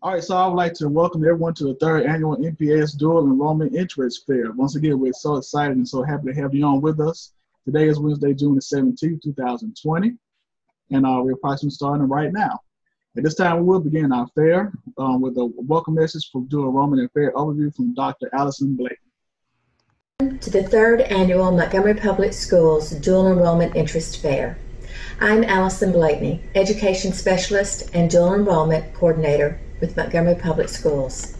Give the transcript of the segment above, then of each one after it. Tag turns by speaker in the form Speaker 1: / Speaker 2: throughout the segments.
Speaker 1: All right, so I would like to welcome everyone to the third annual MPS Dual Enrollment Interest Fair. Once again, we're so excited and so happy to have you on with us. Today is Wednesday, June the 17th, 2020, and we're approximately starting right now. At this time, we will begin our fair with a welcome message from Dual Enrollment and Fair overview from Dr. Allison Blake.
Speaker 2: To the third annual Montgomery Public Schools Dual Enrollment Interest Fair. I'm Allison Blakeney, Education Specialist and Dual Enrollment Coordinator with Montgomery Public Schools.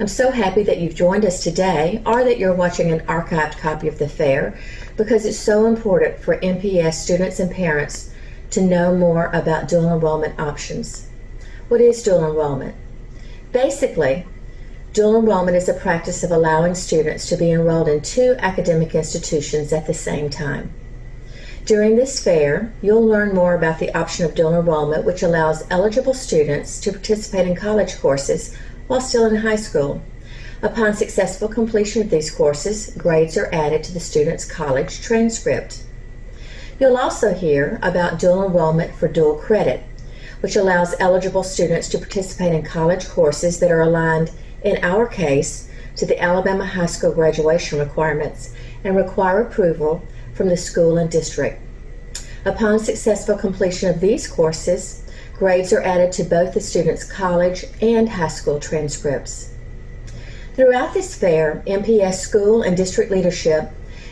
Speaker 2: I'm so happy that you've joined us today or that you're watching an archived copy of the fair because it's so important for MPS students and parents to know more about dual enrollment options. What is dual enrollment? Basically, dual enrollment is a practice of allowing students to be enrolled in two academic institutions at the same time. During this fair, you'll learn more about the option of dual enrollment, which allows eligible students to participate in college courses while still in high school. Upon successful completion of these courses, grades are added to the student's college transcript. You'll also hear about dual enrollment for dual credit, which allows eligible students to participate in college courses that are aligned, in our case, to the Alabama high school graduation requirements and require approval from the school and district. Upon successful completion of these courses, grades are added to both the student's college and high school transcripts. Throughout this fair, MPS school and district leadership,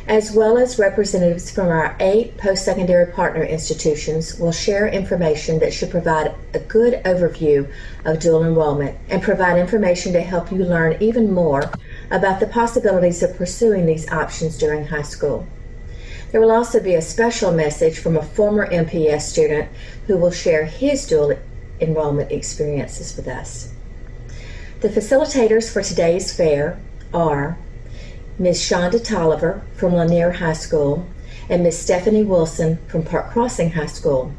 Speaker 2: as well as representatives from our 8 post-secondary partner institutions, will share information that should provide a good overview of dual enrollment and provide information to help you learn even more about the possibilities of pursuing these options during high school. There will also be a special message from a former MPS student who will share his dual enrollment experiences with us. The facilitators for today's fair are Ms. Shonda Tolliver from Lanier High School and Ms. Stephanie Wilson from Park Crossing High School.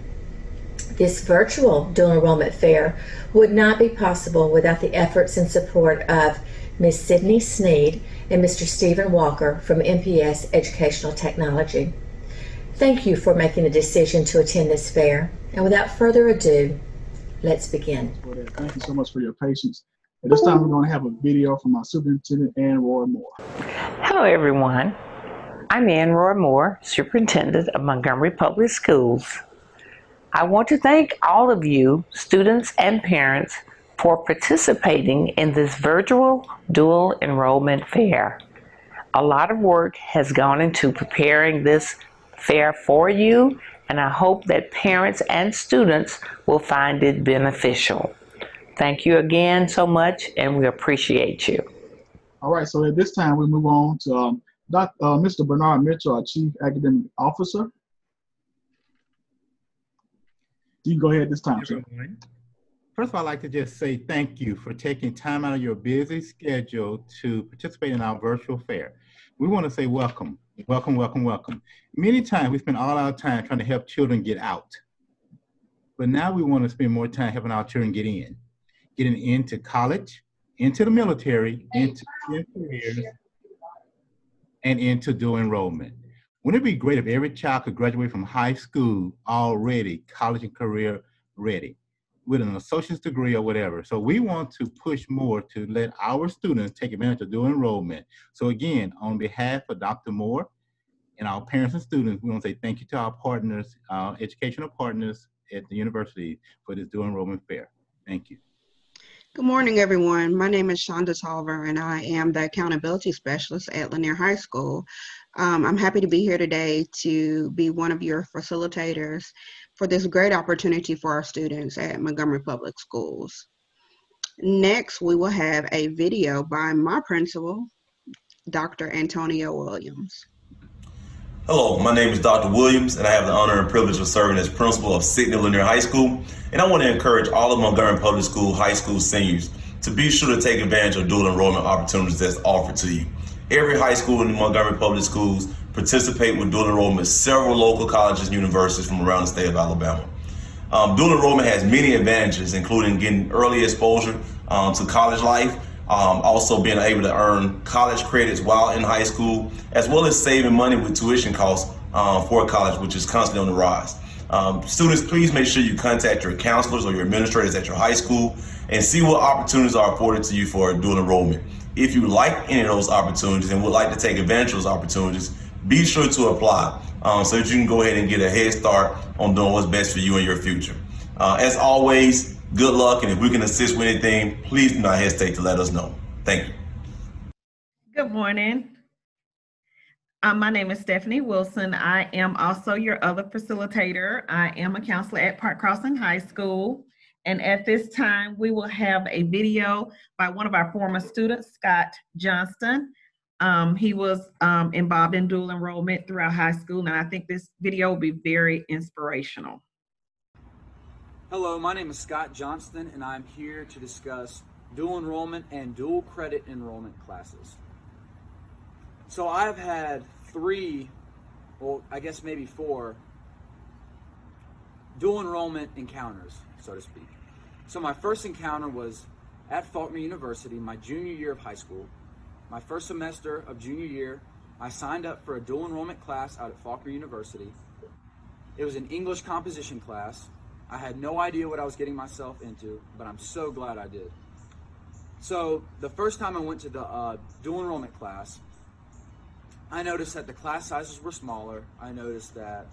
Speaker 2: This virtual dual enrollment fair would not be possible without the efforts and support of Ms. Sydney Sneed and Mr. Stephen Walker from MPS Educational Technology. Thank you for making the decision to attend this fair. And without further ado, let's begin.
Speaker 1: Thank you so much for your patience. At this time, we're going to have a video from our superintendent, Enrollment Moore.
Speaker 3: Hello, everyone. I'm Enrollment Moore, Superintendent of Montgomery Public Schools. I want to thank all of you, students and parents, for participating in this virtual dual enrollment fair. A lot of work has gone into preparing this fair for you, and I hope that parents and students will find it beneficial. Thank you again so much, and we appreciate you.
Speaker 1: All right, so at this time, we move on to Mr. Bernard Mitchell, our Chief Academic Officer. You can go ahead this time, sir.
Speaker 4: First of all, I'd like to just say thank you for taking time out of your busy schedule to participate in our virtual fair. We want to say welcome, welcome, welcome, welcome. Many times we spend all our time trying to help children get out. But now we want to spend more time helping our children getting into college, into the military, into careers, and into dual enrollment. Wouldn't it be great if every child could graduate from high school already college and career ready, with an associate's degree or whatever? So we want to push more to let our students take advantage of dual enrollment. So again, on behalf of Dr. Moore and our parents and students, we want to say thank you to our partners, educational partners at the university for this dual enrollment fair. Thank you.
Speaker 5: Good morning, everyone. My name is Shonda Tolliver, and I am the Accountability Specialist at Lanier High School. I'm happy to be here today to be one of your facilitators for this great opportunity for our students at Montgomery Public Schools. Next, we will have a video by my principal, Dr. Antonio Williams.
Speaker 6: Hello, my name is Dr. Williams, and I have the honor and privilege of serving as principal of Signal Lanier High School. And I want to encourage all of Montgomery Public School high school seniors to be sure to take advantage of dual enrollment opportunities that's offered to you. Every high school in the Montgomery Public Schools participate with dual enrollment, several local colleges and universities from around the state of Alabama. Dual enrollment has many advantages, including getting early exposure to college life, also being able to earn college credits while in high school, as well as saving money with tuition costs for college, which is constantly on the rise. Students, please make sure you contact your counselors or your administrators at your high school and see what opportunities are afforded to you for dual enrollment. If you like any of those opportunities and would like to take advantage of those opportunities, be sure to apply so that you can go ahead and get a head start on doing what's best for you and your future. As always, good luck, and if we can assist with anything, please do not hesitate to let us know. Thank you.
Speaker 7: Good morning. My name is Stephanie Wilson. I am also your other facilitator. I am a counselor at Park Crossing High School. And at this time, we will have a video by one of our former students, Scott Johnston. He was involved in dual enrollment throughout high school, and I think this video will be very inspirational.
Speaker 8: Hello, my name is Scott Johnston, and I'm here to discuss dual enrollment and dual credit enrollment classes. So I've had 3, well, I guess maybe 4 dual enrollment encounters, so to speak. So my first encounter was at Faulkner University, my junior year of high school. My first semester of junior year, I signed up for a dual enrollment class out at Faulkner University. It was an English composition class. I had no idea what I was getting myself into, but I'm so glad I did. So the first time I went to the dual enrollment class, I noticed that the class sizes were smaller. I noticed that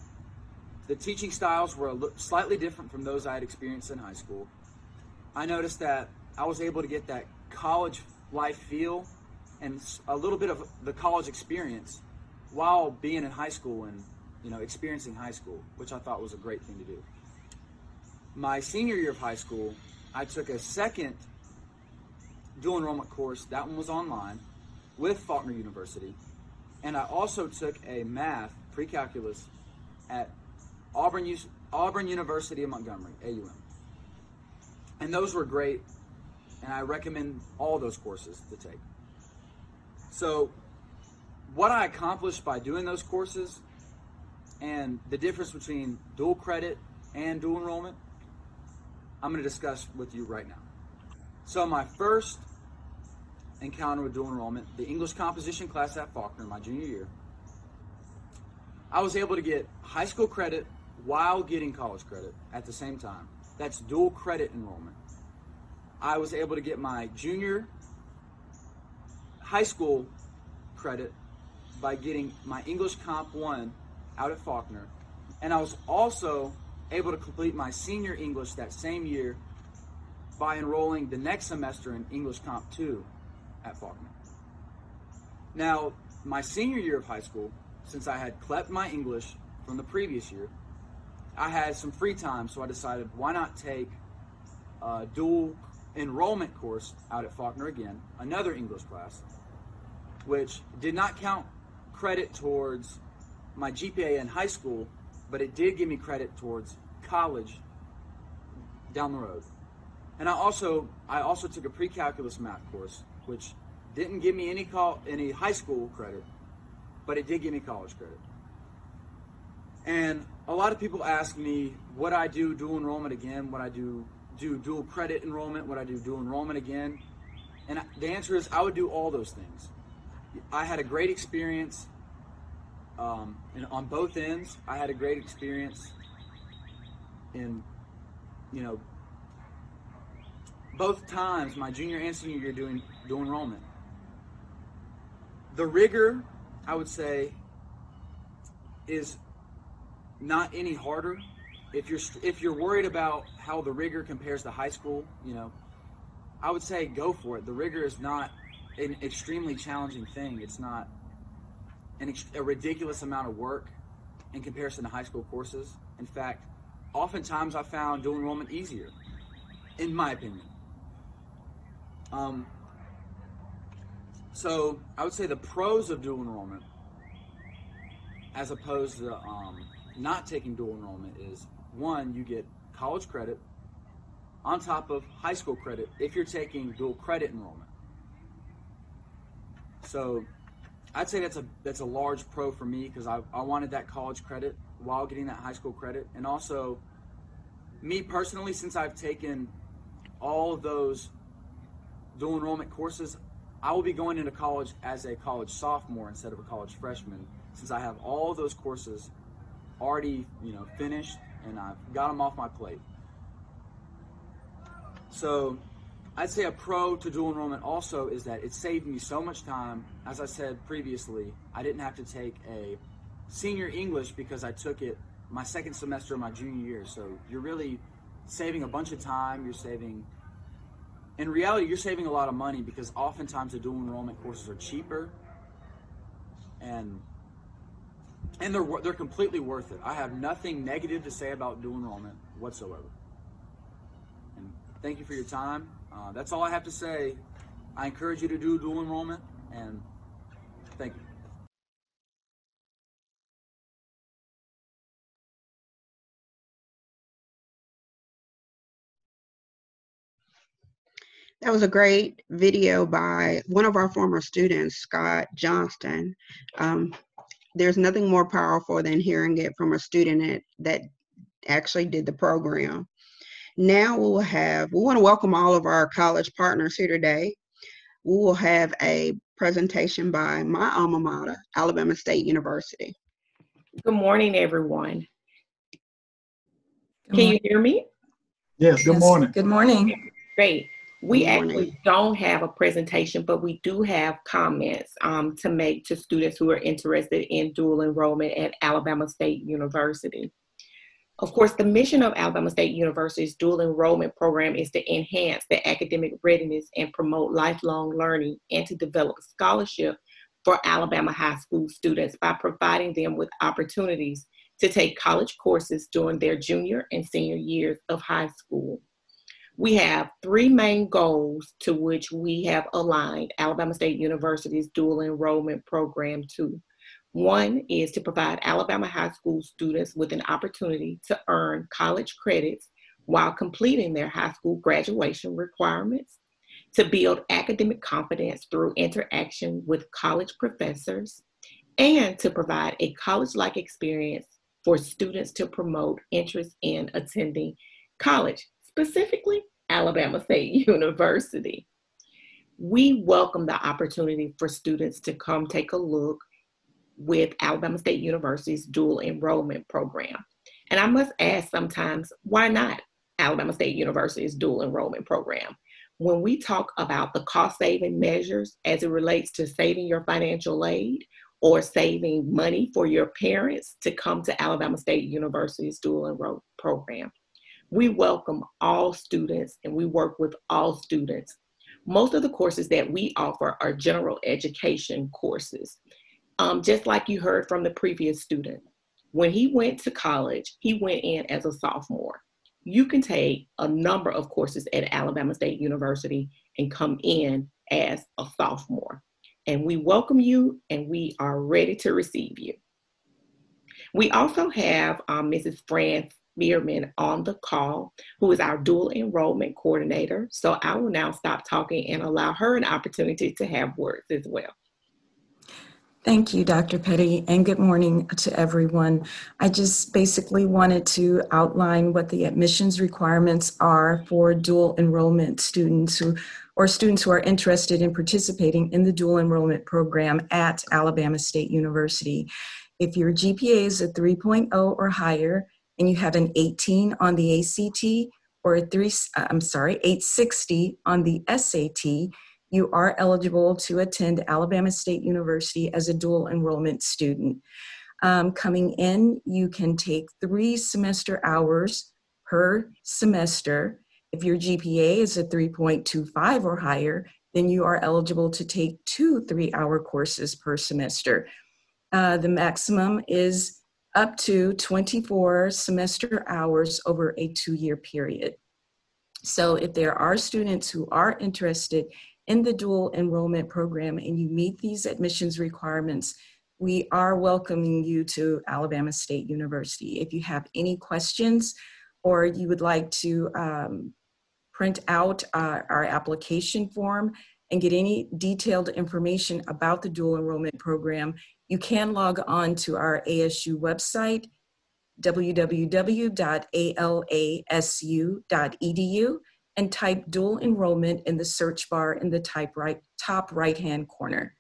Speaker 8: the teaching styles were slightly different from those I had experienced in high school. I noticed that I was able to get that college life feel and a little bit of the college experience while being in high school and, you know, experiencing high school, which I thought was a great thing to do. My senior year of high school, I took a second dual enrollment course. That one was online with Faulkner University. And I also took a math pre-calculus at Auburn University of Montgomery, AUM. And those were great, and I recommend all those courses to take. So what I accomplished by doing those courses and the difference between dual credit and dual enrollment, I'm going to discuss with you right now. So my first encounter with dual enrollment, the English composition class at Faulkner, my junior year, I was able to get high school credit while getting college credit at the same time. That's dual credit enrollment. I was able to get my junior high school credit by getting my English Comp 1 out at Faulkner, and I was also able to complete my senior English that same year by enrolling the next semester in English Comp 2 at Faulkner. Now, my senior year of high school, since I had clept my English from the previous year, I had some free time, so I decided why not take a dual enrollment course out at Faulkner again, another English class, which did not count credit towards my GPA in high school, but it did give me credit towards college down the road. And I also took a pre-calculus math course, which didn't give me any high school credit, but it did give me college credit. And a lot of people ask me, would I do dual enrollment again? Would I do dual credit enrollment? Would I do dual enrollment again? And the answer is I would do all those things. I had a great experience on both ends. I had a great experience in, both times, my junior and senior year, doing dual enrollment. The rigor, I would say, is not any harder. If you're worried about how the rigor compares to high school, I would say go for it. The rigor is not an extremely challenging thing. It's not a ridiculous amount of work in comparison to high school courses. In fact, oftentimes I found dual enrollment easier, in my opinion. So I would say the pros of dual enrollment, as opposed to not taking dual enrollment, is one, you get college credit on top of high school credit if you're taking dual credit enrollment. So I'd say that's a large pro for me, because I wanted that college credit while getting that high school credit. And also, me personally, since I've taken all of those dual enrollment courses, I will be going into college as a college sophomore instead of a college freshman, since I have all of those courses already finished and I've got them off my plate. So I'd say a pro to dual enrollment also is that it saved me so much time. As I said previously, I didn't have to take a senior English because I took it my second semester of my junior year. So you're really saving a bunch of time. You're saving, in reality, you're saving a lot of money because oftentimes the dual enrollment courses are cheaper, and they're completely worth it. I have nothing negative to say about dual enrollment whatsoever. And thank you for your time. That's all I have to say. I encourage you to do dual enrollment, and thank you.
Speaker 5: That was a great video by one of our former students, Scott Johnston. There's nothing more powerful than hearing it from a student that actually did the program. Now we want to welcome all of our college partners here today. We will have a presentation by my alma mater, Alabama State University.
Speaker 9: Good morning, everyone. Can you hear me?
Speaker 1: Yes, good morning.
Speaker 10: Good morning.
Speaker 9: Great. We
Speaker 5: Good morning.
Speaker 9: actually don't have a presentation, but we do have comments to make to students who are interested in dual enrollment at Alabama State University. Of course, the mission of Alabama State University's dual enrollment program is to enhance the academic readiness and promote lifelong learning, and to develop scholarship for Alabama high school students by providing them with opportunities to take college courses during their junior and senior years of high school. We have three main goals to which we have aligned Alabama State University's dual enrollment program to. One is to provide Alabama high school students with an opportunity to earn college credits while completing their high school graduation requirements, to build academic confidence through interaction with college professors, and to provide a college-like experience for students to promote interest in attending college, specifically Alabama State University. We welcome the opportunity for students to come take a look with Alabama State University's dual enrollment program. And I must ask sometimes, why not Alabama State University's dual enrollment program? When we talk about the cost-saving measures as it relates to saving your financial aid or saving money for your parents to come to Alabama State University's dual enrollment program, we welcome all students and we work with all students. Most of the courses that we offer are general education courses. Just like you heard from the previous student, when he went to college, he went in as a sophomore. You can take a number of courses at Alabama State University and come in as a sophomore. And we welcome you, and we are ready to receive you. We also have Mrs. Fran Spearman on the call, who is our dual enrollment coordinator. So I will now stop talking and allow her an opportunity to have words as well.
Speaker 10: Thank you, Dr. Petty, and good morning to everyone. I just basically wanted to outline what the admissions requirements are for dual enrollment students who are interested in participating in the dual enrollment program at Alabama State University. If your GPA is a 3.0 or higher and you have an 18 on the ACT or 860 on the SAT, you are eligible to attend Alabama State University as a dual enrollment student. Coming in, you can take 3 semester hours per semester. If your GPA is a 3.25 or higher, then you are eligible to take 2 3-hour courses per semester. The maximum is up to 24 semester hours over a 2-year period. So if there are students who are interested in the dual enrollment program and you meet these admissions requirements, we are welcoming you to Alabama State University. If you have any questions or you would like to print out our application form and get any detailed information about the dual enrollment program, you can log on to our ASU website, www.alasu.edu, and type dual enrollment in the search bar in the top right-hand corner.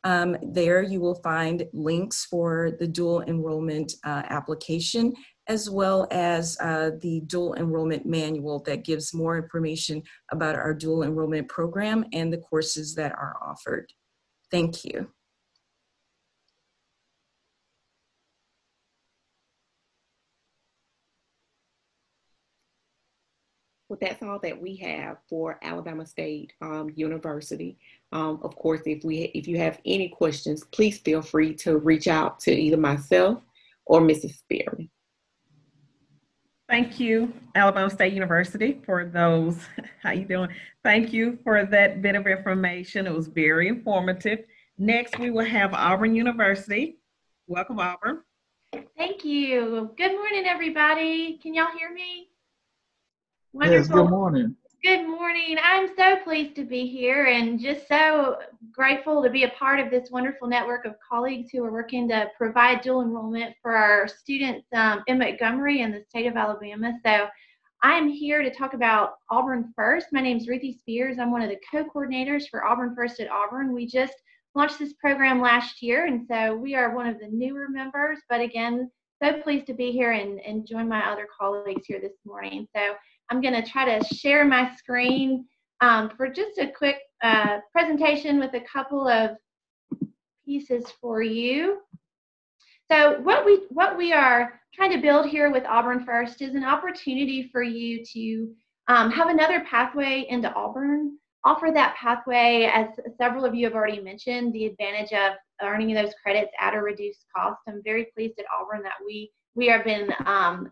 Speaker 10: There you will find links for the dual enrollment application, as well as the dual enrollment manual that gives more information about our dual enrollment program and the courses that are offered. Thank you.
Speaker 9: Well, that's all that we have for Alabama State University. Of course, if you have any questions, please feel free to reach out to either myself or Mrs. Spearman.
Speaker 7: Thank you, Alabama State University, for those. How you doing? Thank you for that bit of information. It was very informative. Next, we will have Auburn University. Welcome, Auburn.
Speaker 11: Thank you. Good morning, everybody. Can y'all hear me? Wonderful.
Speaker 1: Yes, good morning.
Speaker 11: Good morning. I'm so pleased to be here and just so grateful to be a part of this wonderful network of colleagues who are working to provide dual enrollment for our students in Montgomery and the state of Alabama. So I am here to talk about Auburn First. My name is Ruthie Spears. I'm one of the co-coordinators for Auburn First at Auburn. We just launched this program last year, and so we are one of the newer members, but again, so pleased to be here and join my other colleagues here this morning. So I'm going to try to share my screen for just a quick presentation with a couple of pieces for you. So what we are trying to build here with Auburn First is an opportunity for you to have another pathway into Auburn, offer that pathway, as several of you have already mentioned, the advantage of earning those credits at a reduced cost. I'm very pleased at Auburn that we have been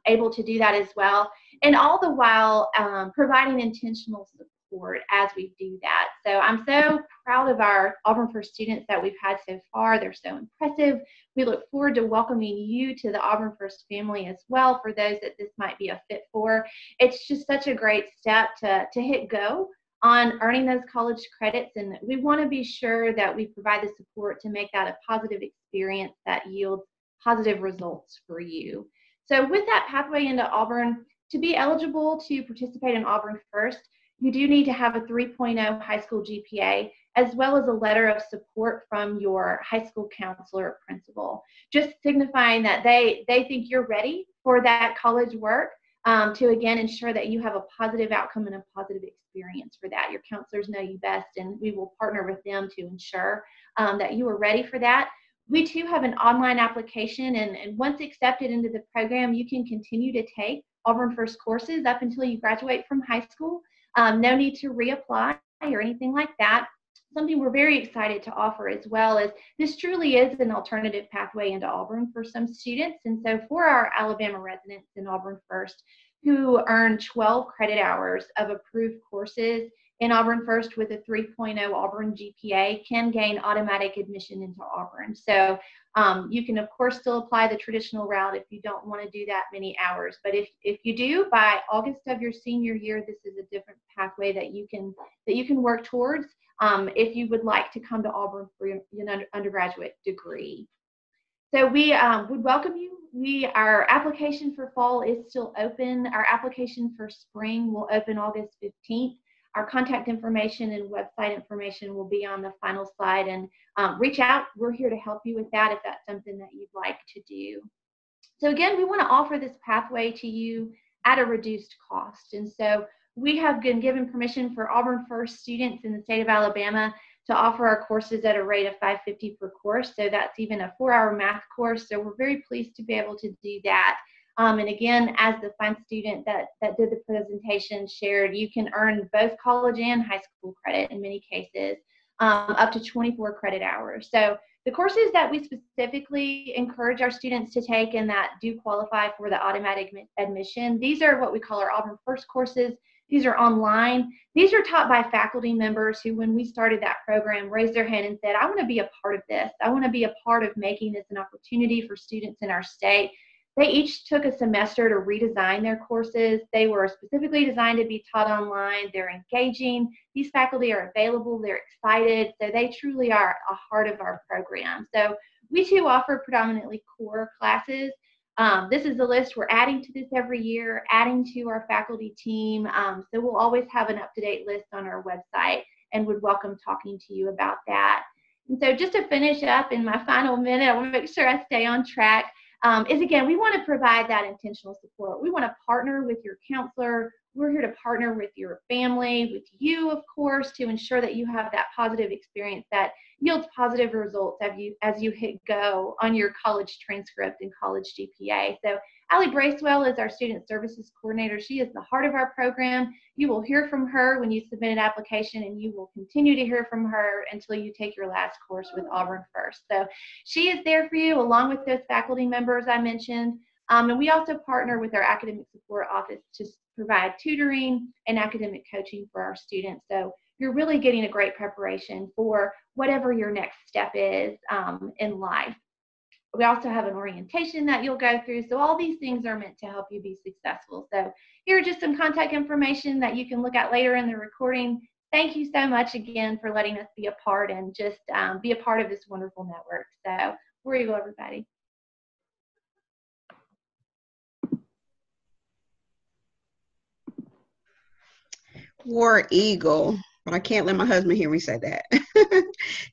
Speaker 11: able to do that as well, and all the while providing intentional support as we do that. So I'm so proud of our Auburn First students that we've had so far. They're so impressive. We look forward to welcoming you to the Auburn First family as well, for those that this might be a fit for. It's just such a great step to hit go on earning those college credits, and we want to be sure that we provide the support to make that a positive experience that yields positive results for you. So with that pathway into Auburn, to be eligible to participate in Auburn First, you do need to have a 3.0 high school GPA, as well as a letter of support from your high school counselor or principal, just signifying that they think you're ready for that college work, to again ensure that you have a positive outcome and a positive experience for that. Your counselors know you best, and we will partner with them to ensure that you are ready for that. We too have an online application, and once accepted into the program, you can continue to take Auburn First courses up until you graduate from high school. No need to reapply or anything like that. Something we're very excited to offer as well is this truly is an alternative pathway into Auburn for some students. And so for our Alabama residents in Auburn First who earn 12 credit hours of approved courses in Auburn First with a 3.0 Auburn GPA, can gain automatic admission into Auburn. So you can of course still apply the traditional route if you don't want to do that many hours. But if you do, by August of your senior year, this is a different pathway that you can work towards if you would like to come to Auburn for your undergraduate degree. So we would welcome you. Our application for fall is still open. Our application for spring will open August 15th. Our contact information and website information will be on the final slide, and reach out. We're here to help you with that if that's something that you'd like to do. So again, we want to offer this pathway to you at a reduced cost. And so we have been given permission for Auburn First students in the state of Alabama to offer our courses at a rate of $5.50 per course. So that's even a 4-hour math course. So we're very pleased to be able to do that. And again, as the fine student that did the presentation shared, you can earn both college and high school credit in many cases, up to 24 credit hours. So the courses that we specifically encourage our students to take and that do qualify for the automatic admission, these are what we call our Auburn First courses. These are online. These are taught by faculty members who, when we started that program, raised their hand and said, I want to be a part of this. I want to be a part of making this an opportunity for students in our state. They each took a semester to redesign their courses. They were specifically designed to be taught online. They're engaging. These faculty are available. They're excited. So they truly are a heart of our program. So we too offer predominantly core classes. This is the list. We're adding to this every year, adding to our faculty team. So we'll always have an up-to-date list on our website and would welcome talking to you about that. And so just to finish up in my final minute, I want to make sure I stay on track, is again, we want to provide that intentional support. We want to partner with your counselor. We're here to partner with your family, with you, of course, to ensure that you have that positive experience that yields positive results as you hit go on your college transcript and college GPA. So Allie Bracewell is our Student Services Coordinator. She is the heart of our program. You will hear from her when you submit an application, and you will continue to hear from her until you take your last course with Auburn First. So she is there for you along with those faculty members I mentioned. And we also partner with our academic support office to provide tutoring and academic coaching for our students. So you're really getting a great preparation for whatever your next step is in life. We also have an orientation that you'll go through. So all these things are meant to help you be successful. So here are just some contact information that you can look at later in the recording. Thank you so much again for letting us be a part and just be a part of this wonderful network. So where you go, everybody.
Speaker 5: War Eagle, but I can't let my husband hear me say that.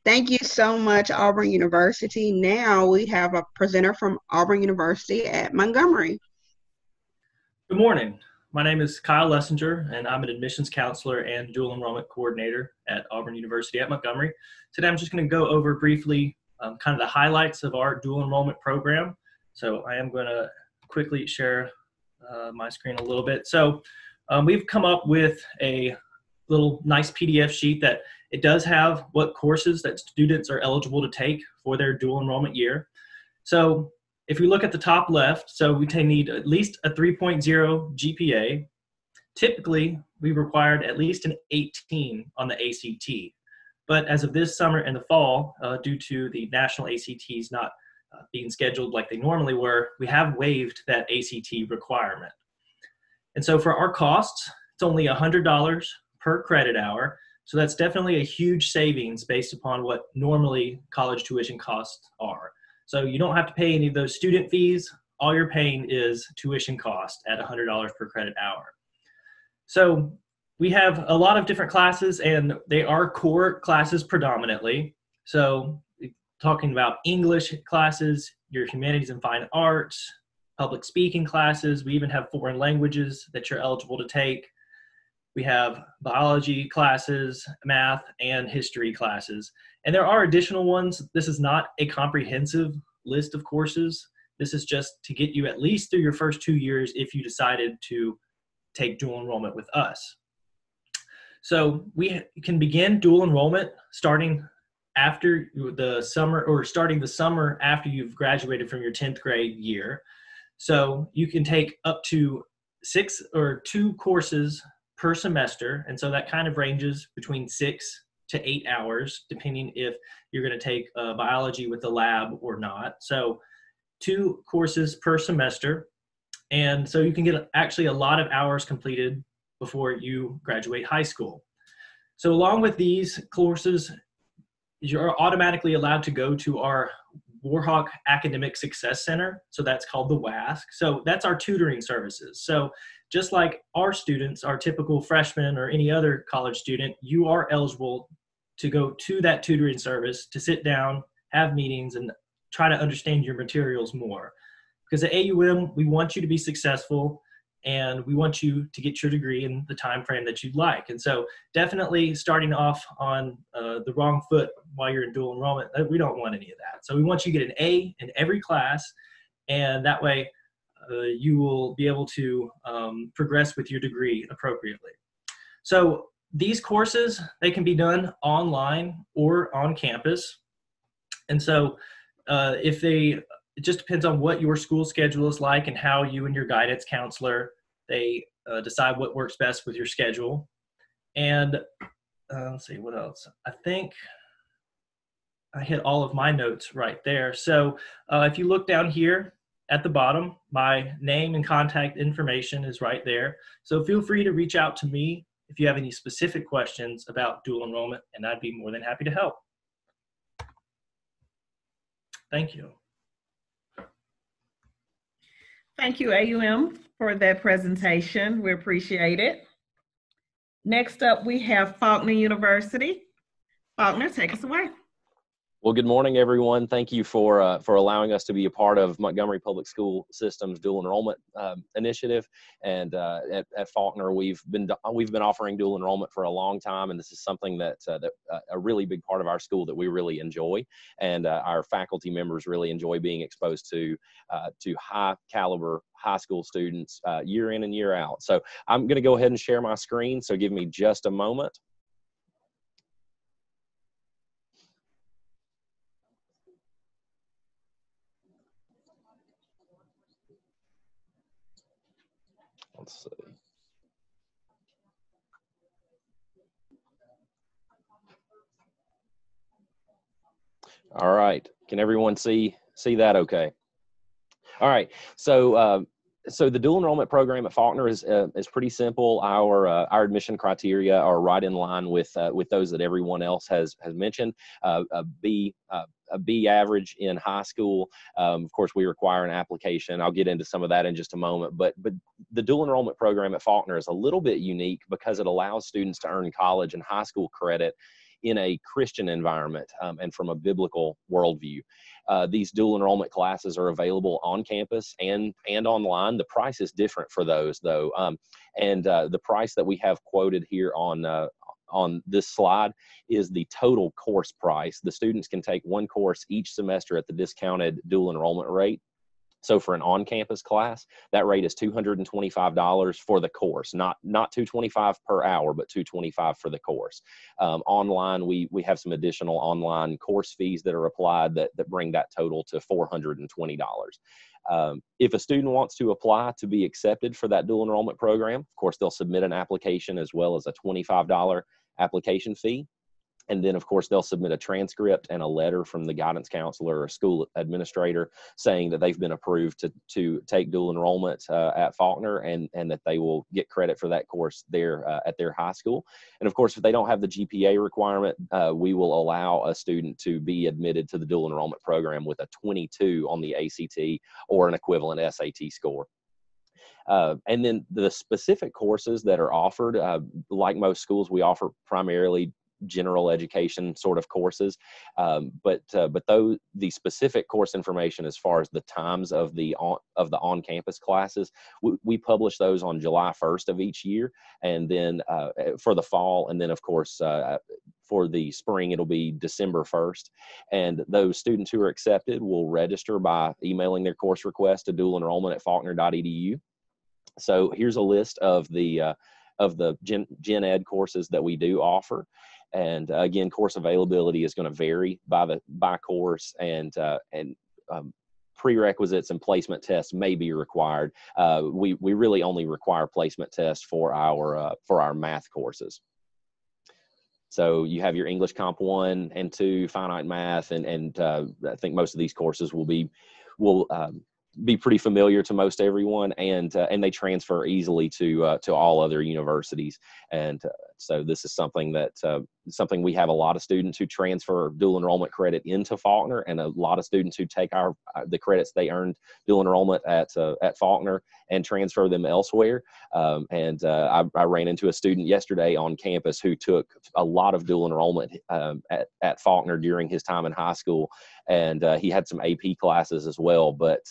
Speaker 5: Thank you so much, Auburn University. Now we have a presenter from Auburn University at Montgomery.
Speaker 12: Good morning. My name is Kyle Lessinger, and I'm an admissions counselor and dual enrollment coordinator at Auburn University at Montgomery. Today I'm just going to go over briefly kind of the highlights of our dual enrollment program. So I am going to quickly share my screen a little bit. So we've come up with a little nice PDF sheet that it does have what courses that students are eligible to take for their dual enrollment year. So if you look at the top left, so we need at least a 3.0 GPA. Typically, we required at least an 18 on the ACT. But as of this summer and the fall, due to the national ACTs not being scheduled like they normally were, we have waived that ACT requirement. And so for our costs, it's only $100 per credit hour. So that's definitely a huge savings based upon what normally college tuition costs are. So you don't have to pay any of those student fees. All you're paying is tuition cost at $100 per credit hour. So we have a lot of different classes, and they are core classes predominantly. So talking about English classes, your humanities and fine arts, public speaking classes. We even have foreign languages that you're eligible to take. We have biology classes, math, and history classes. And there are additional ones. This is not a comprehensive list of courses. This is just to get you at least through your first 2 years if you decided to take dual enrollment with us. So we can begin dual enrollment starting after the summer, or starting the summer after you've graduated from your 10th grade year. So you can take up to 6 or 2 courses per semester. And so that kind of ranges between 6 to 8 hours, depending if you're going to take biology with the lab or not. So 2 courses per semester. And so you can get actually a lot of hours completed before you graduate high school. So along with these courses, you're automatically allowed to go to our Warhawk Academic Success Center. So that's called the WASC. So that's our tutoring services. So just like our students, our typical freshman or any other college student, you are eligible to go to that tutoring service to sit down, have meetings, and try to understand your materials more. Because at AUM, we want you to be successful, and we want you to get your degree in the time frame that you'd like. And so definitely starting off on the wrong foot while you're in dual enrollment, we don't want any of that. So we want you to get an A in every class, and that way you will be able to progress with your degree appropriately. So these courses, they can be done online or on campus. And so it just depends on what your school schedule is like and how you and your guidance counselor, they decide what works best with your schedule. And let's see, what else? I think I hit all of my notes right there. So if you look down here at the bottom, my name and contact information is right there. So feel free to reach out to me if you have any specific questions about dual enrollment, and I'd be more than happy to help. Thank you.
Speaker 7: Thank you, AUM, for that presentation. We appreciate it. Next up, we have Faulkner University. Faulkner, take us away.
Speaker 13: Well, good morning, everyone. Thank you for allowing us to be a part of Montgomery Public School System's dual enrollment initiative. And at Faulkner, we've been offering dual enrollment for a long time, and this is something that a really big part of our school that we really enjoy, and our faculty members really enjoy being exposed to high caliber high school students year in and year out. So I'm going to go ahead and share my screen. So give me just a moment. Let's see. All right. Can everyone see that okay? All right. So so the dual enrollment program at Faulkner is pretty simple. Our admission criteria are right in line with those that everyone else has mentioned. A B average in high school. Of course, we require an application. I'll get into some of that in just a moment. But the dual enrollment program at Faulkner is a little bit unique because it allows students to earn college and high school credit in a Christian environment and from a biblical worldview. These dual enrollment classes are available on campus and online. The price is different for those, though. The price that we have quoted here on this slide is the total course price. The students can take one course each semester at the discounted dual enrollment rate. So for an on-campus class, that rate is $225 for the course, not $225 per hour, but $225 for the course. Online, we have some additional online course fees that are applied that bring that total to $420. If a student wants to apply to be accepted for that dual enrollment program, of course, they'll submit an application as well as a $25 application fee. And then, of course, they'll submit a transcript and a letter from the guidance counselor or school administrator saying that they've been approved to take dual enrollment at Faulkner and that they will get credit for that course there at their high school. And, of course, if they don't have the GPA requirement, we will allow a student to be admitted to the dual enrollment program with a 22 on the ACT or an equivalent SAT score. And then the specific courses that are offered, like most schools, we offer primarily general education sort of courses, but the specific course information as far as the times of the on-campus classes, we publish those on July 1st of each year, and then for the fall, and then of course for the spring it'll be December 1st, and those students who are accepted will register by emailing their course request to dualenrollment@faulkner.edu. So here's a list of the gen ed courses that we do offer. And again, course availability is going to vary by course, and prerequisites and placement tests may be required. We really only require placement tests for our math courses. So you have your English Comp 1 and 2, finite math, and I think most of these courses will be pretty familiar to most everyone, and they transfer easily to all other universities. And so this is something something we have a lot of students who transfer dual enrollment credit into Faulkner, and a lot of students who take the credits they earned dual enrollment at Faulkner and transfer them elsewhere. I ran into a student yesterday on campus who took a lot of dual enrollment at Faulkner during his time in high school, and he had some AP classes as well. But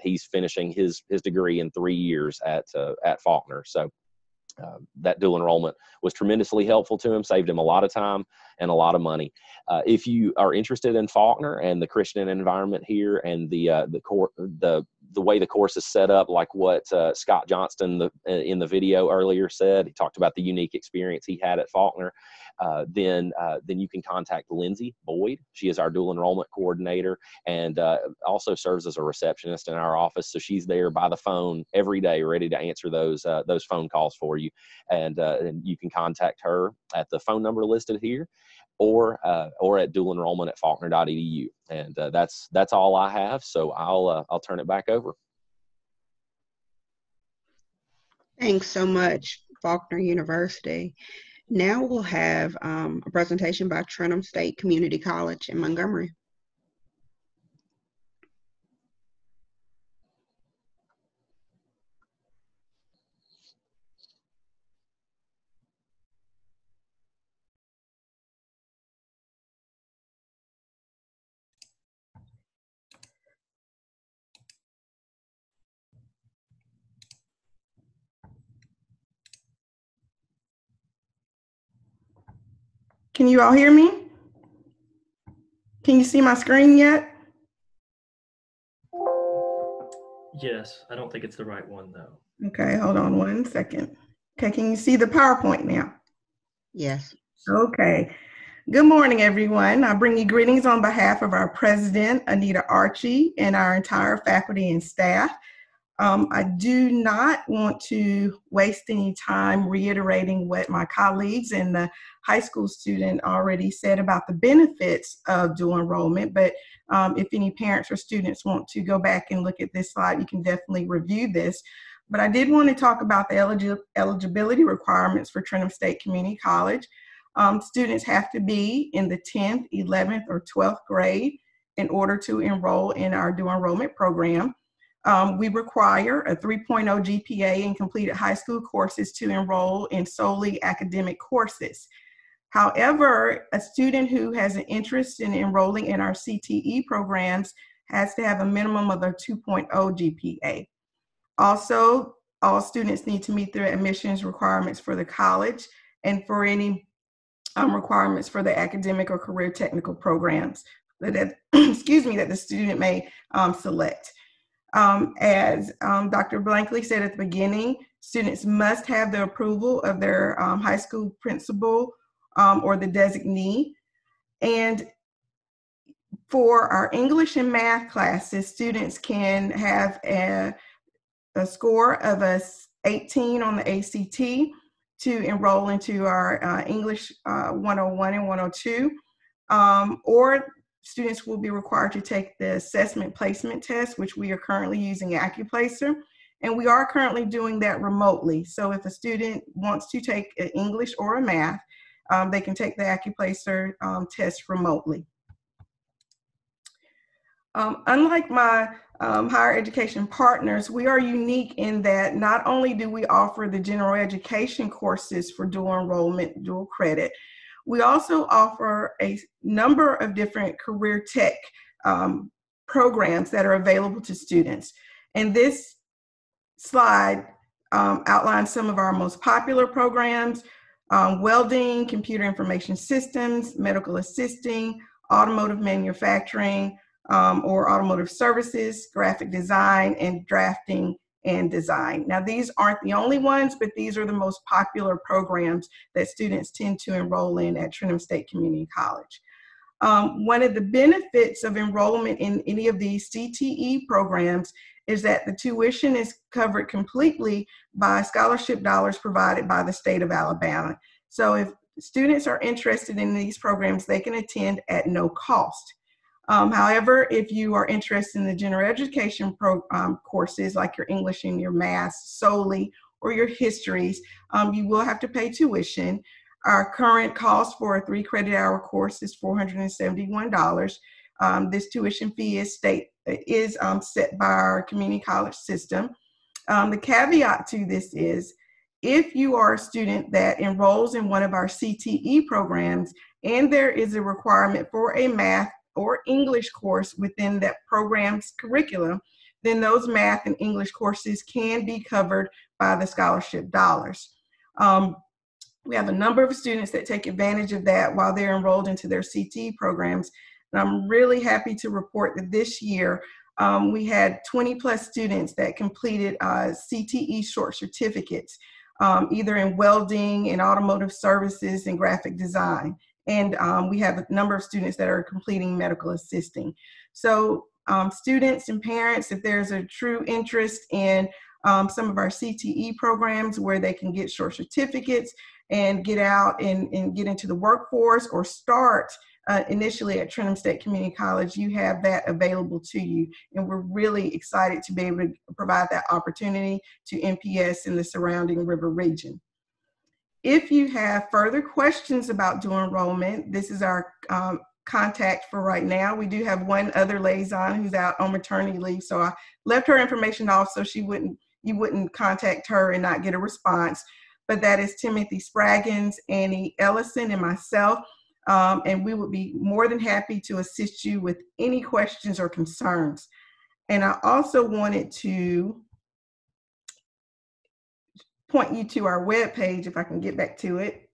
Speaker 13: he's finishing his degree in 3 years at Faulkner. So that dual enrollment was tremendously helpful to him, saved him a lot of time and a lot of money. If you are interested in Faulkner and the Christian environment here, and the way the course is set up, like what Scott Johnston in the video earlier said, he talked about the unique experience he had at Faulkner. Then you can contact Lindsay Boyd. She is our dual enrollment coordinator, and also serves as a receptionist in our office. So she's there by the phone every day, ready to answer those phone calls for you. And you can contact her at the phone number listed here, or at dualenrollment@faulkner.edu. And that's all I have. So I'll turn it back over.
Speaker 5: Thanks so much, Faulkner University. Now we'll have a presentation by Trenholm State Community College in Montgomery. Can you all hear me? Can you see my screen yet?
Speaker 12: Yes, I don't think it's the right one though.
Speaker 5: Okay, hold on 1 second. Okay, can you see the PowerPoint now? Yes. Okay. Good morning, everyone. I bring you greetings on behalf of our president, Anita Archie, and our entire faculty and staff. I do not want to waste any time reiterating what my colleagues and the high school student already said about the benefits of dual enrollment, but if any parents or students want to go back and look at this slide, you can definitely review this. But I did want to talk about the eligibility requirements for Trenton State Community College. Students have to be in the 10th, 11th, or 12th grade in order to enroll in our dual enrollment program. We require a 3.0 GPA in completed high school courses to enroll in solely academic courses. However, a student who has an interest in enrolling in our CTE programs has to have a minimum of a 2.0 GPA. Also, all students need to meet their admissions requirements for the college and for any requirements for the academic or career technical programs that excuse me, that the student may select. As Dr. Blankley said at the beginning, students must have the approval of their high school principal or the designee. And for our English and math classes, students can have a score of a 18 on the ACT to enroll into our English 101 and 102, or students will be required to take the assessment placement test, which we are currently using AccuPlacer, and we are currently doing that remotely. So if a student wants to take an English or a math, they can take the AccuPlacer test remotely. Unlike my higher education partners, we are unique in that not only do we offer the general education courses for dual enrollment, dual credit, we also offer a number of different career tech programs that are available to students. And this slide outlines some of our most popular programs: welding, computer information systems, medical assisting, automotive manufacturing, or automotive services, graphic design, and drafting and design. Now, these aren't the only ones, but these are the most popular programs that students tend to enroll in at Trenton State Community College. One of the benefits of enrollment in any of these CTE programs is that the tuition is covered completely by scholarship dollars provided by the state of Alabama. So if students are interested in these programs, they can attend at no cost. However, if you are interested in the general education courses like your English and your math solely, or your histories, you will have to pay tuition. Our current cost for a 3 credit hour course is $471. This tuition fee is set by our community college system. The caveat to this is, if you are a student that enrolls in one of our CTE programs and there is a requirement for a math or English course within that program's curriculum, then those math and English courses can be covered by the scholarship dollars. We have a number of students that take advantage of that while they're enrolled into their CTE programs. And I'm really happy to report that this year we had 20+ students that completed CTE short certificates, either in welding, in automotive services, and graphic design. And we have a number of students that are completing medical assisting. So students and parents, if there's a true interest in some of our CTE programs where they can get short certificates and get out and get into the workforce, or start initially at Trenton State Community College, you have that available to you. And we're really excited to be able to provide that opportunity to MPS in the surrounding river region. If you have further questions about dual enrollment, this is our contact for right now. We do have one other liaison who's out on maternity leave, so I left her information off so you wouldn't contact her and not get a response. But that is Timothy Spraggins, Annie Ellison, and myself, and we would be more than happy to assist you with any questions or concerns. And I also wanted to point you to our webpage, if I can get back to it.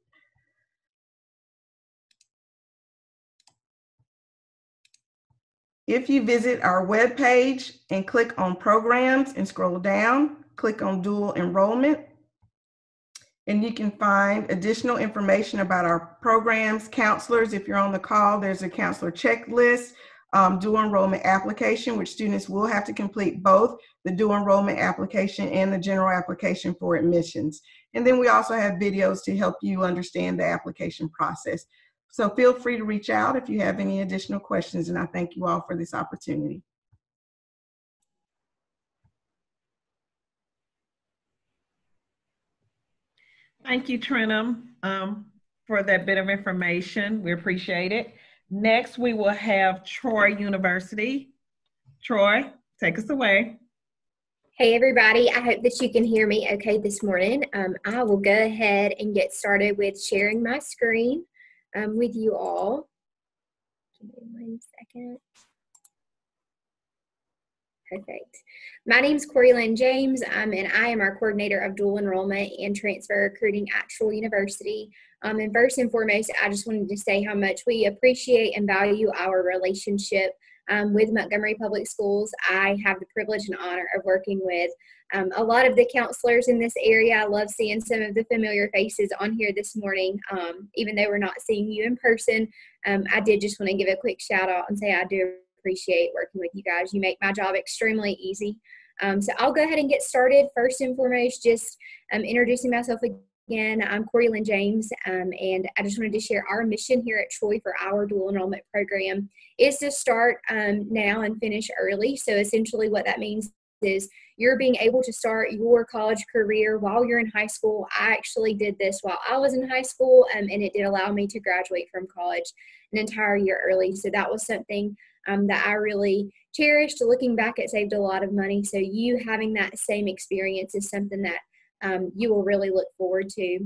Speaker 5: If you visit our webpage and click on programs and scroll down, click on dual enrollment, and you can find additional information about our programs, counselors. If you're on the call, there's a counselor checklist, dual enrollment application, which students will have to complete both the dual enrollment application and the general application for admissions. And then we also have videos to help you understand the application process. So feel free to reach out if you have any additional questions, and I thank you all for this opportunity.
Speaker 7: Thank you, Trenum, for that bit of information. We appreciate it. Next, we will have Troy University. Troy, take us away.
Speaker 14: Hey, everybody. I hope that you can hear me okay this morning. I will go ahead and get started with sharing my screen with you all. Give me 1 second. Perfect. My name is Corey Lynn James, and I am our coordinator of dual enrollment and transfer recruiting at Troy University. And first and foremost, I just wanted to say how much we appreciate and value our relationship with Montgomery Public Schools. I have the privilege and honor of working with a lot of the counselors in this area. I love seeing some of the familiar faces on here this morning. Even though we're not seeing you in person, I did just want to give a quick shout out and say I do appreciate working with you guys. You make my job extremely easy. So I'll go ahead and get started. First and foremost, just introducing myself again. I'm Corey Lynn James, and I just wanted to share our mission here at Troy for our dual enrollment program is to start now and finish early. So essentially what that means is you're being able to start your college career while you're in high school. I actually did this while I was in high school, and it did allow me to graduate from college an entire year early. So that was something that I really cherished. Looking back, it saved a lot of money. So you having that same experience is something that you will really look forward to.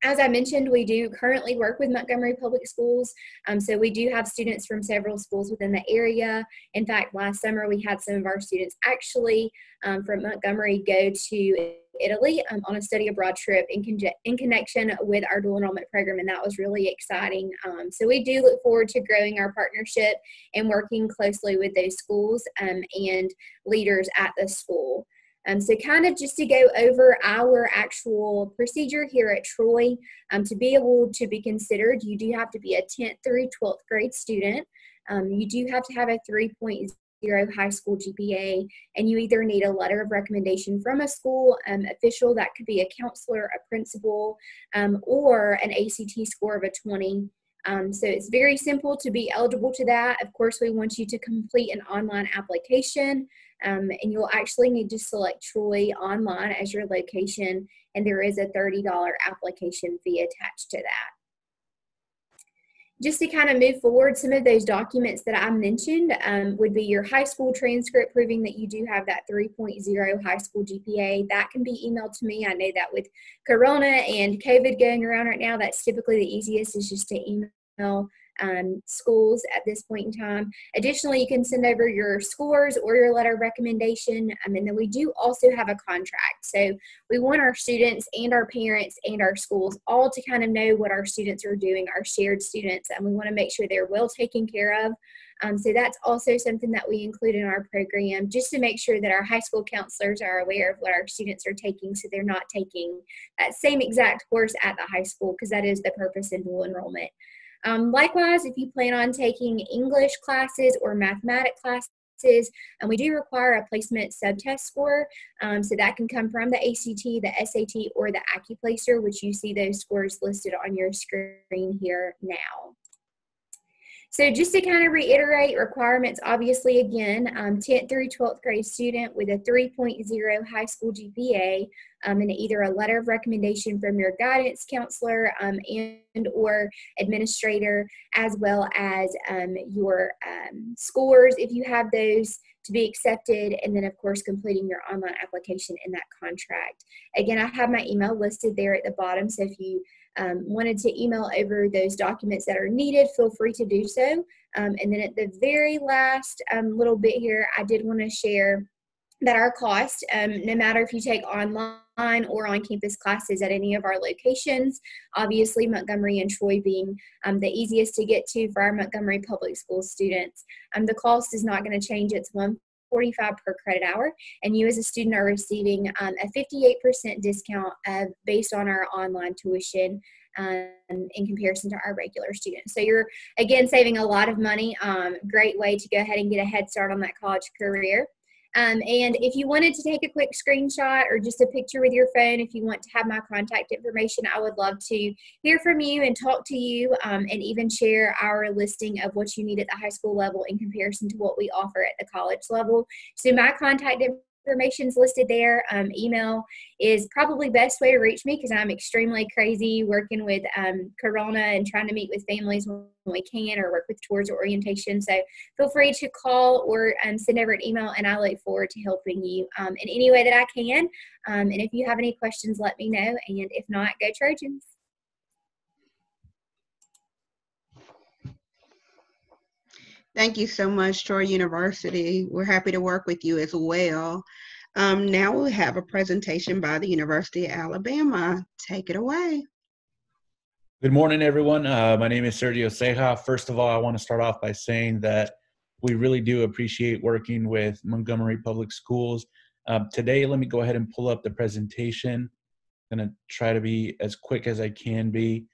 Speaker 14: As I mentioned, we do currently work with Montgomery Public Schools. So we do have students from several schools within the area. In fact, last summer we had some of our students actually from Montgomery go to Italy on a study abroad trip in connection with our dual enrollment program, and that was really exciting. So we do look forward to growing our partnership and working closely with those schools and leaders at the school. So kind of just to go over our actual procedure here at Troy, to be able to be considered, you do have to be a 10th through 12th grade student. You do have to have a 3.0 high school GPA, and you either need a letter of recommendation from a school official, that could be a counselor, a principal, or an ACT score of a 20. So it's very simple to be eligible to that. Of course, we want you to complete an online application, and you'll actually need to select Troy online as your location, and there is a $30 application fee attached to that. Just to kind of move forward, some of those documents that I mentioned would be your high school transcript proving that you do have that 3.0 high school GPA. That can be emailed to me. I know that with Corona and COVID going around right now, that's typically the easiest is just to email schools at this point in time. Additionally, you can send over your scores or your letter of recommendation, and then we do also have a contract. So we want our students and our parents and our schools all to kind of know what our students are doing, our shared students, and we want to make sure they're well taken care of. So that's also something that we include in our program, just to make sure that our high school counselors are aware of what our students are taking, so they're not taking that same exact course at the high school, because that is the purpose in dual enrollment. Likewise, if you plan on taking English classes or mathematics classes, we do require a placement subtest score. So that can come from the ACT, the SAT, or the AccuPlacer, which you see those scores listed on your screen here now. So just to kind of reiterate requirements, obviously, again, 10th through 12th grade student with a 3.0 high school GPA, and either a letter of recommendation from your guidance counselor and or administrator, as well as your scores, if you have those, to be accepted, and then of course completing your online application in that contract. Again, I have my email listed there at the bottom, so if you wanted to email over those documents that are needed, feel free to do so. And then at the very last little bit here, I did want to share that our cost, no matter if you take online or on-campus classes at any of our locations. Obviously, Montgomery and Troy being the easiest to get to for our Montgomery Public School students. The cost is not going to change. It's $145 per credit hour, and you as a student are receiving a 58% discount based on our online tuition in comparison to our regular students. So you're, again, saving a lot of money. Great way to go ahead and get a head start on that college career. And if you wanted to take a quick screenshot or just a picture with your phone, if you want to have my contact information, I would love to hear from you and talk to you, and even share our listing of what you need at the high school level in comparison to what we offer at the college level. So my contact information is listed there. Email is probably best way to reach me because I'm extremely crazy working with Corona and trying to meet with families when we can, or work with tours or orientation. So feel free to call or send over an email, and I look forward to helping you in any way that I can. And if you have any questions, let me know. And if not, go Trojans.
Speaker 5: Thank you so much, Troy University. We're happy to work with you as well. Now we'll have a presentation by the University of Alabama. Take it away.
Speaker 15: Good morning, everyone. My name is Sergio Ceja. First of all, I want to start off by saying that we really do appreciate working with Montgomery Public Schools. Today, let me go ahead and pull up the presentation. I'm going to try to be as quick as I can be.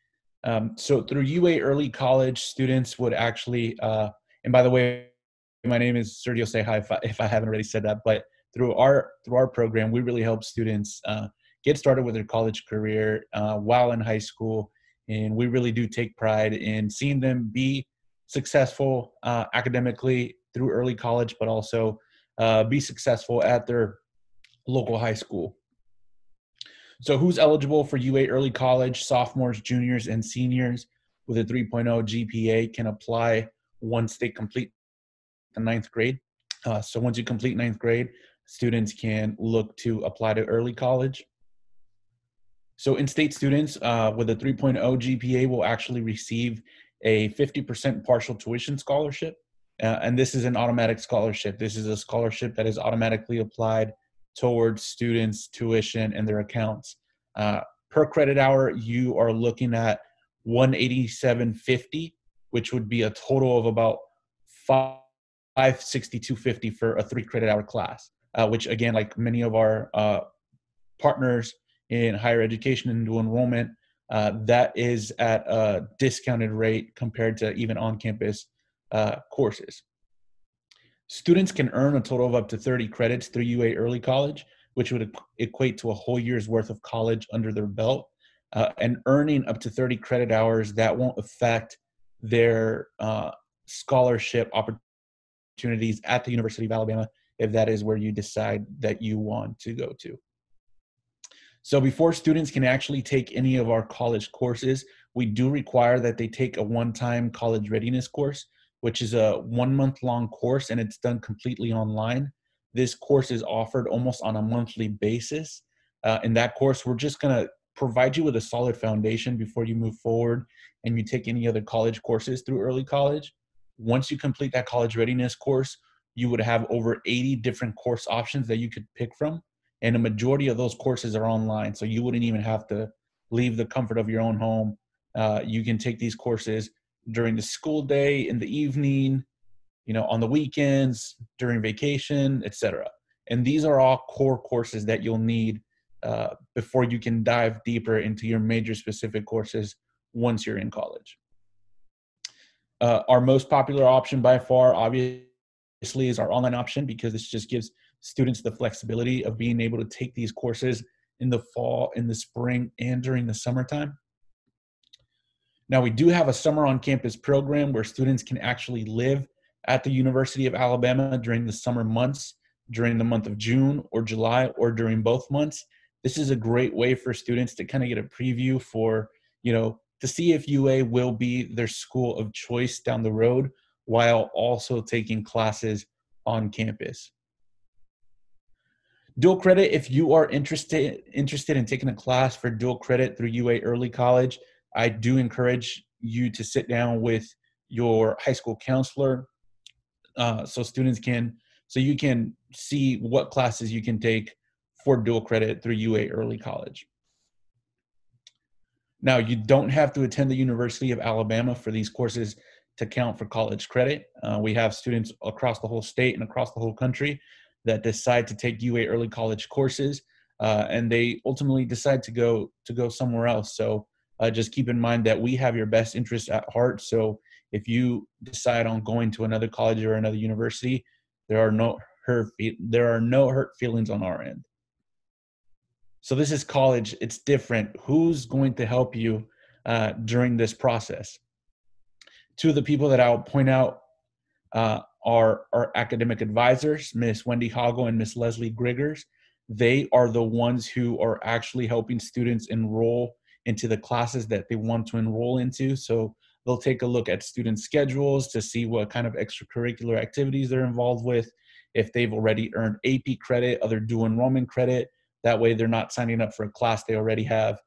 Speaker 15: So through UA Early College, students would actually, and by the way, my name is Sergio Ceja, if I haven't already said that, but through our program, we really help students get started with their college career while in high school. And we really do take pride in seeing them be successful academically through early college, but also be successful at their local high school. So who's eligible for UA Early College? Sophomores, juniors, and seniors with a 3.0 GPA can apply once they complete the 9th grade. So once you complete 9th grade, students can look to apply to early college. So in-state students with a 3.0 GPA will actually receive a 50% partial tuition scholarship. And this is an automatic scholarship. This is a scholarship that is automatically applied towards students' tuition and their accounts. Per credit hour, you are looking at $187.50, which would be a total of about $562.50 for a 3 credit hour class, which again, like many of our partners in higher education and dual enrollment, that is at a discounted rate compared to even on-campus courses. Students can earn a total of up to 30 credits through UA Early College, which would equate to a whole year's worth of college under their belt. And earning up to 30 credit hours, that won't affect their scholarship opportunities at the University of Alabama if that is where you decide that you want to go to. So before students can actually take any of our college courses, we do require that they take a one-time college readiness course, which is a 1-month-long course, and it's done completely online. This course is offered almost on a monthly basis. In that course, we're just going to provide you with a solid foundation before you move forward and you take any other college courses through early college. Once you complete that college readiness course, you would have over 80 different course options that you could pick from. And a majority of those courses are online, so you wouldn't even have to leave the comfort of your own home. You can take these courses during the school day, in the evening, on the weekends, during vacation, etc. And these are all core courses that you'll need before you can dive deeper into your major specific courses once you're in college. Our most popular option by far, obviously, is our online option, because this just gives students the flexibility of being able to take these courses in the fall, in the spring, and during the summertime. Now, we do have a summer on-campus program where students can actually live at the University of Alabama during the summer months, during the month of June or July, or during both months. This is a great way for students to kind of get a preview for, to see if UA will be their school of choice down the road, while also taking classes on campus. Dual credit, if you are interested in taking a class for dual credit through UA Early College, I do encourage you to sit down with your high school counselor so you can see what classes you can take for dual credit through UA Early College. Now, you don't have to attend the University of Alabama for these courses to count for college credit. We have students across the whole state and across the whole country that decide to take UA Early College courses, and they ultimately decide to go somewhere else. So just keep in mind that we have your best interests at heart. So if you decide on going to another college or another university, there are no hurt feelings on our end. So this is college. It's different. Who's going to help you during this process? Two of the people that I'll point out are our academic advisors, Miss Wendy Hoggle and Miss Leslie Griggers. They are the ones who are actually helping students enroll into the classes that they want to enroll into. So they'll take a look at student schedules to see what kind of extracurricular activities they're involved with, if they've already earned AP credit, other dual enrollment credit. That way they're not signing up for a class they already have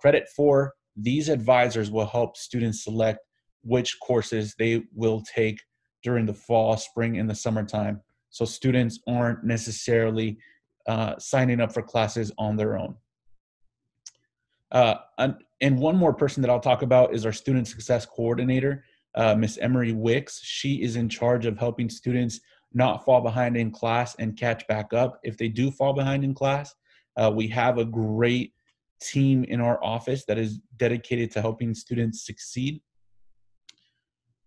Speaker 15: credit for. These advisors will help students select which courses they will take during the fall, spring, and the summertime. So students aren't necessarily signing up for classes on their own. And one more person that I'll talk about is our student success coordinator, Miss Emery Wicks. She is in charge of helping students not fall behind in class and catch back up if they do fall behind in class. We have a great team in our office that is dedicated to helping students succeed.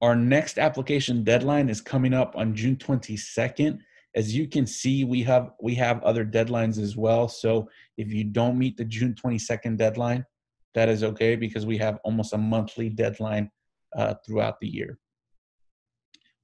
Speaker 15: Our next application deadline is coming up on June 22nd. As you can see, we have other deadlines as well. So if you don't meet the June 22nd deadline, that is okay, because we have almost a monthly deadline throughout the year.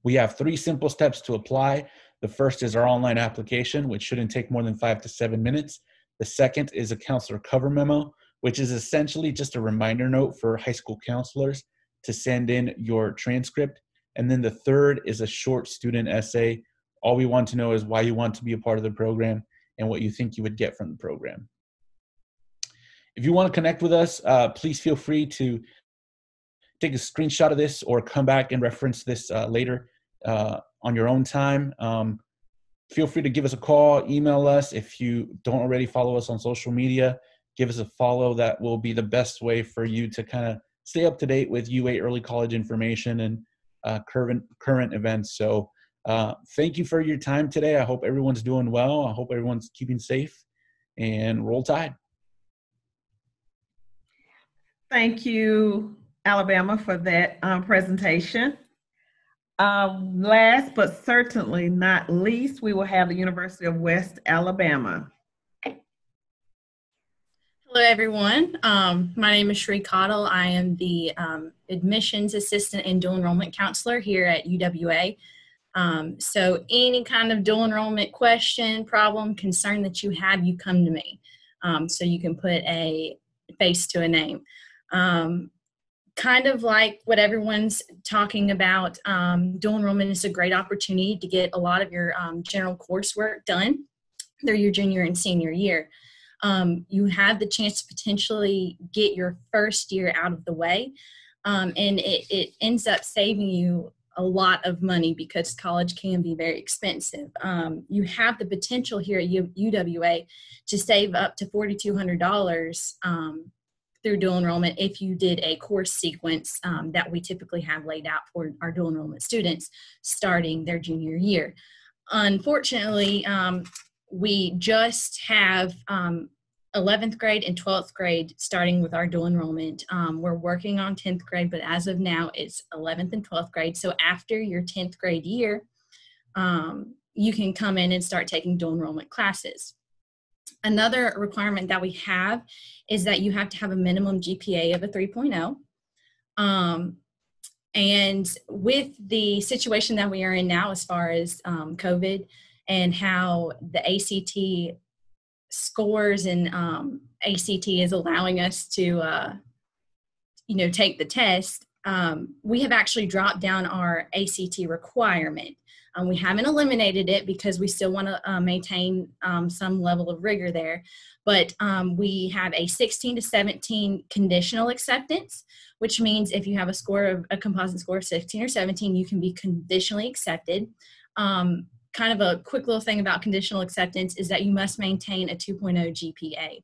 Speaker 15: We have 3 simple steps to apply. The first is our online application, which shouldn't take more than 5 to 7 minutes. The second is a counselor cover memo, which is essentially just a reminder note for high school counselors to send in your transcript. And then the third is a short student essay. All we want to know is why you want to be a part of the program and what you think you would get from the program. If you want to connect with us, please feel free to take a screenshot of this or come back and reference this later on your own time. Feel free to give us a call, email us. If you don't already follow us on social media, give us a follow. That will be the best way for you to kind of stay up to date with UA Early College information and current events. So thank you for your time today. I hope everyone's doing well. I hope everyone's keeping safe, and roll tide.
Speaker 7: Thank you, Alabama, for that presentation. Last but certainly not least, we will have the University of West Alabama.
Speaker 16: Hello, everyone. My name is Shree Cottle. I am the admissions assistant and dual enrollment counselor here at UWA. So any kind of dual enrollment question, problem, concern that you have, you come to me. So you can put a face to a name. Kind of like what everyone's talking about, dual enrollment is a great opportunity to get a lot of your general coursework done through your junior and senior year. You have the chance to potentially get your first year out of the way, and it ends up saving you a lot of money because college can be very expensive. You have the potential here at UWA to save up to $4,200 through dual enrollment if you did a course sequence that we typically have laid out for our dual enrollment students starting their junior year. Unfortunately, we just have 11th grade and 12th grade starting with our dual enrollment. We're working on 10th grade, but as of now, it's 11th and 12th grade. So after your 10th grade year, you can come in and start taking dual enrollment classes. Another requirement that we have is that you have to have a minimum GPA of a 3.0. And with the situation that we are in now as far as COVID and how the ACT scores and ACT is allowing us to, take the test, we have actually dropped down our ACT requirement. We haven't eliminated it because we still want to maintain some level of rigor there, but we have a 16 to 17 conditional acceptance, which means if you have a composite score of 16 or 17, you can be conditionally accepted. kind of a quick little thing about conditional acceptance is that you must maintain a 2.0 GPA.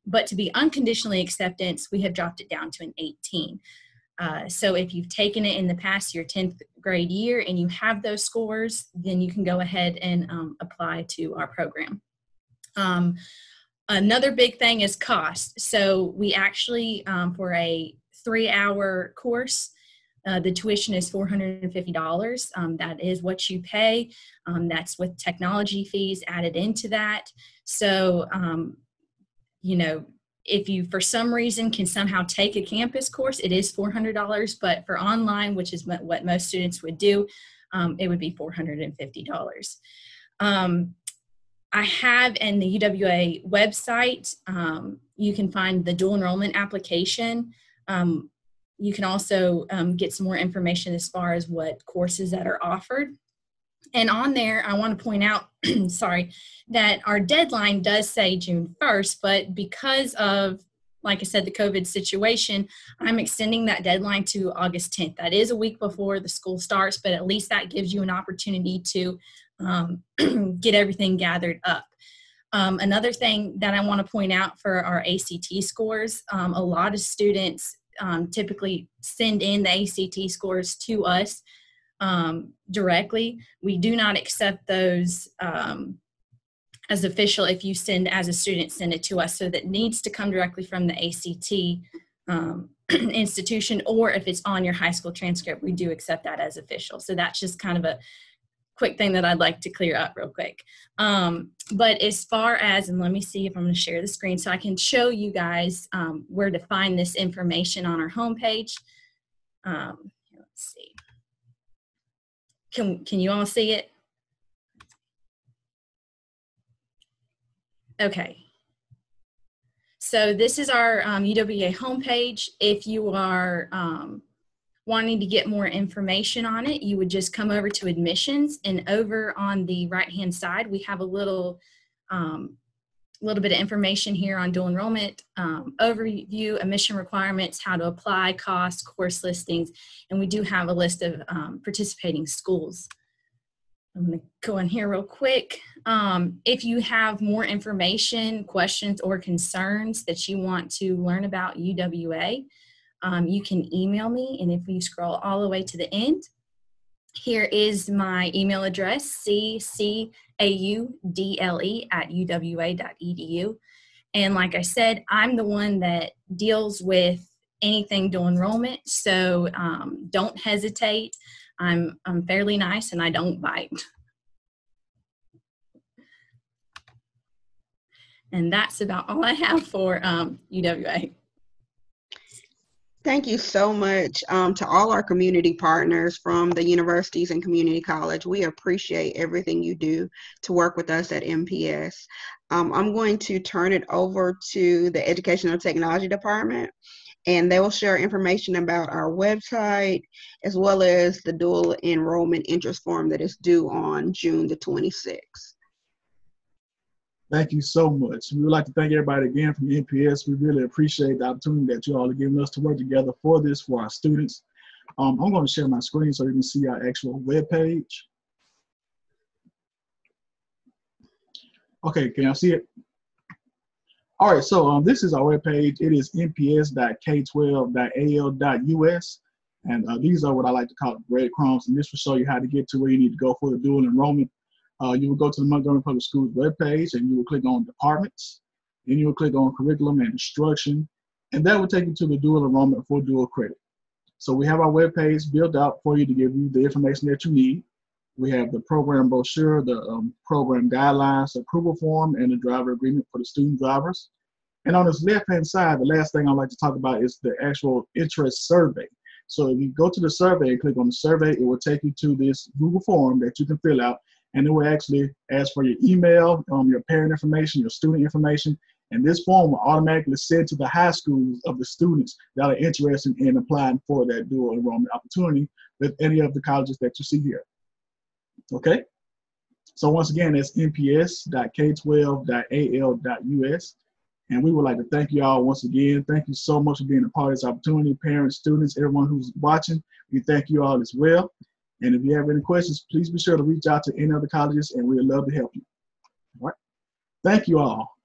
Speaker 16: But to be unconditionally acceptance, we have dropped it down to an 18. So if you've taken it in the past your 10th grade year and you have those scores, then you can go ahead and apply to our program. Another big thing is cost. So we actually, for a 3-hour course, the tuition is $450. That is what you pay. That's with technology fees added into that. So, you know, if you for some reason can somehow take a campus course, it is $400, but for online, which is what most students would do, it would be $450. I have in the UWA website, you can find the dual enrollment application. You can also get some more information as far as what courses that are offered. And on there, I want to point out, sorry, that our deadline does say June 1st, but because of, like I said, the COVID situation, I'm extending that deadline to August 10th. That is a week before the school starts, but at least that gives you an opportunity to get everything gathered up. Another thing that I want to point out for our ACT scores, a lot of students typically send in the ACT scores to us directly. We do not accept those as official. If you send as a student, send it to us. So that needs to come directly from the ACT institution, or if it's on your high school transcript, we do accept that as official. So that's just kind of a quick thing that I'd like to clear up real quick. But as far as, and let me see if I'm going to share the screen so I can show you guys where to find this information on our homepage. Let's see. Can you all see it? Okay. So this is our UWA homepage. If you are wanting to get more information on it, you would just come over to admissions, and over on the right-hand side, we have a little bit of information here on dual enrollment, overview, admission requirements, how to apply, costs, course listings, and we do have a list of participating schools. I'm going to go in here real quick. If you have more information, questions, or concerns that you want to learn about UWA, you can email me, and if you scroll all the way to the end, here is my email address, ccaudle@uwa.edu. And like I said, I'm the one that deals with anything dual enrollment, so don't hesitate. I'm fairly nice and I don't bite. And that's about all I have for UWA.
Speaker 5: Thank you so much to all our community partners from the universities and community college. We appreciate everything you do to work with us at MPS. I'm going to turn it over to the Educational Technology Department, and they will share information about our website as well as the dual enrollment interest form that is due on June the 26th.
Speaker 1: Thank you so much. We would like to thank everybody again from MPS. We really appreciate the opportunity that you all are giving us to work together for this, for our students. I'm going to share my screen so you can see our actual web page. Okay, can y'all see it? All right, so this is our web page. It is mps.k12.al.us. And these are what I like to call breadcrumbs. And this will show you how to get to where you need to go for the dual enrollment. You will go to the Montgomery Public Schools webpage, and you will click on departments. Then you will click on curriculum and instruction, and that will take you to the dual enrollment for dual credit. So we have our webpage built out for you to give you the information that you need. We have the program brochure, the program guidelines, approval form, and the driver agreement for the student drivers. And on this left-hand side, the last thing I'd like to talk about is the actual interest survey. So if you go to the survey and click on the survey, it will take you to this Google form that you can fill out. And it will actually ask for your email, your parent information, your student information, and this form will automatically send to the high schools of the students that are interested in applying for that dual enrollment opportunity with any of the colleges that you see here. Okay? So once again, that's mps.k12.al.us. And we would like to thank you all once again. Thank you so much for being a part of this opportunity, parents, students, everyone who's watching. We thank you all as well. And if you have any questions, please be sure to reach out to any other colleges, and we'd love to help you. All right. Thank you all.